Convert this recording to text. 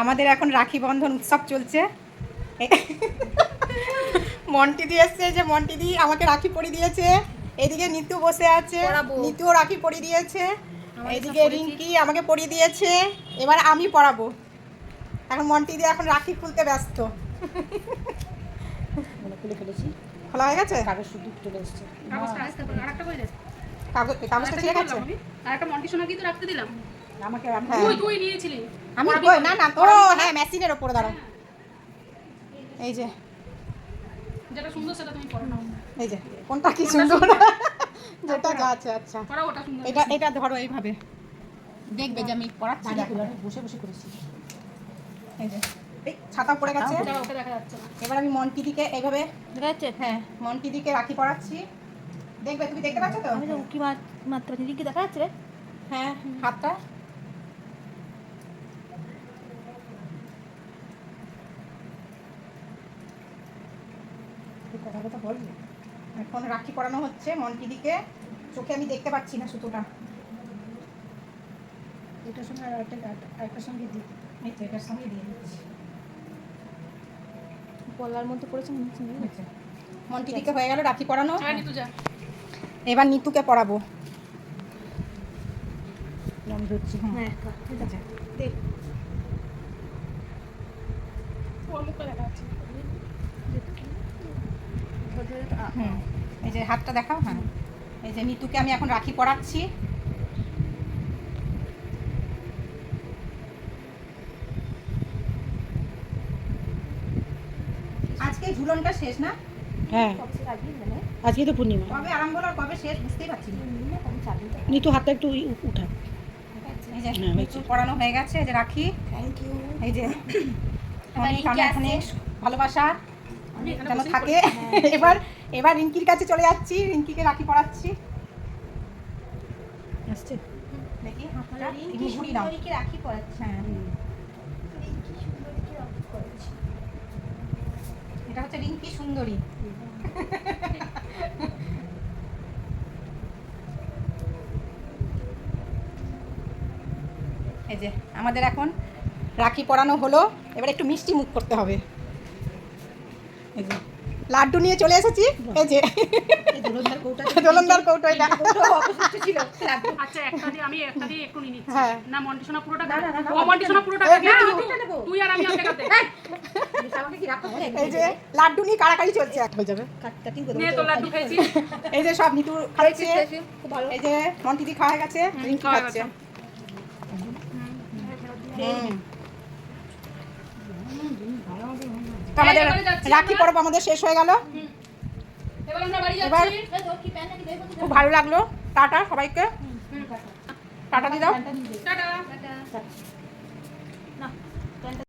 আমাদের এখন রাখি বন্ধন উৎসব চলছে। মন্টি দি এসছে, যে মন্টি দি আমাকে রাখি পরিয়ে দিয়েছে। এদিকে নিতু বসে আছে, নিতুও রাখি পরিয়ে দিয়েছে। এইদিকে রিঙ্কি আমাকে পরিয়ে দিয়েছে, এবার আমি পরাবো। এখন মন্টি দি এখন রাখি খুলতে ব্যস্ত। খুলে ফেলেছি, খোলা হয়ে গেছে, কাগজ শুধু চলে এসছে। কাগজটা ছিঁড়ে গেছে। আমাকে আমি কই না না, ও হ্যাঁ মেশিনের ওপরে দাঁড়াও। এই যে যেটা সুন্দর সেটা তুমি পড়ো নাও। এই যে কোনটা কি সুন্দর, যেটা যা আছে। আচ্ছা পড়াও, ওটা সুন্দর। এটা ধরো এইভাবে, দেখবে যে আমি পড়াচ্ছি। বসে বসে করেছি। এই যে এই ছাতা পড়ে গেছে, ওটা দেখা যাচ্ছে না। এবার আমি মন্টি দিকে এইভাবে, দেখা যাচ্ছে? হ্যাঁ মন্টি দিকে রাখি পড়াচ্ছি। দেখবে, তুমি দেখতে পাচ্ছ তো? আমি তো কি মাত্রা দিদি দেখা যাচ্ছে রে? হ্যাঁ হাতটা কথা কথা বলবি। এখন রাখি পরানো হচ্ছে মন্টি দিকে। চোখে আমি দেখতে পাচ্ছি না সুতোটা। এটার সঙ্গে আরেকটার সঙ্গে দিই। এই তো এটার সঙ্গে দিয়ে দিচ্ছি। পলার মধ্যে পড়েছে মনে হচ্ছে। মন্টি দিকে হয়ে গেল রাখি পরানো। হ্যাঁ নিতু যা। এবার নিতুকে পরাবো। নাম ধরছি। হ্যাঁ ঠিক আছে, দেখ ওর মুখটা দেখা যাচ্ছে। হুম এই যে হাতটা দেখাও। হ্যাঁ এই যে নিতুকে আমি এখন রাখি পরাচ্ছি। আজকে ঝুলনটা শেষ না? হ্যাঁ আজকে তো পূর্ণিমা। কবে আরম্ভ হলো আর কবে শেষ বুঝতেই পারছি না। নিতু হাতটা একটু উঠা। এই যে হ্যাঁ, হয়েছে। পরানো হয়ে গেছে। এই যে রাখি, থ্যাংক ইউ। এই যে অনেক অনেক ভালোবাসা যেন থাকে। এবার রিঙ্কির কাছে চলে যাচ্ছি, রিঙ্কিকে রাখি পরাচ্ছি। আসছে? দেখি হাতটা ঘুরিয়ে দাও। রাখি পড়াচ্ছে। হ্যাঁ এটা হচ্ছে রিঙ্কি সুন্দরী। এই যে আমাদের এখন রাখি পরানো হলো, এবার একটু মিষ্টি মুখ করতে হবে। এই যে লাড্ডু নিয়ে চলে এসেছি। এই যে দোলনদার কৌটো এটা। আচ্ছা আমি একটা দিয়ে একটু নিয়ে নিচ্ছি। হ্যাঁ। না মন্টি সোনা পুরোটা না, না, না, ও মন্টি সোনা পুরোটা এই, না, নেবো। তুই আর আমি অর্ধেক অর্ধেক। এই যে লাড্ডু নিয়ে কাড়াকাড়ি চলছে। হয়ে যাবে। নে তো লাড্ডু খেয়েছি। এই যে সব নিতু খাচ্ছে। খুব ভালো। এই যে মন্টি দি খাওয়া গেছে, রিঙ্কি খাওয়া খাচ্ছে। গেছে। তো আমাদের এবারে যাচ্ছি রাখি আমরা। পর্ব আমাদের শেষ হয়ে গেল। এবার আমরা বাড়ি এবার যাচ্ছি। খুব ভালো লাগলো। টাটা সবাইকে, টাটা দিয়ে দাও। টাটা।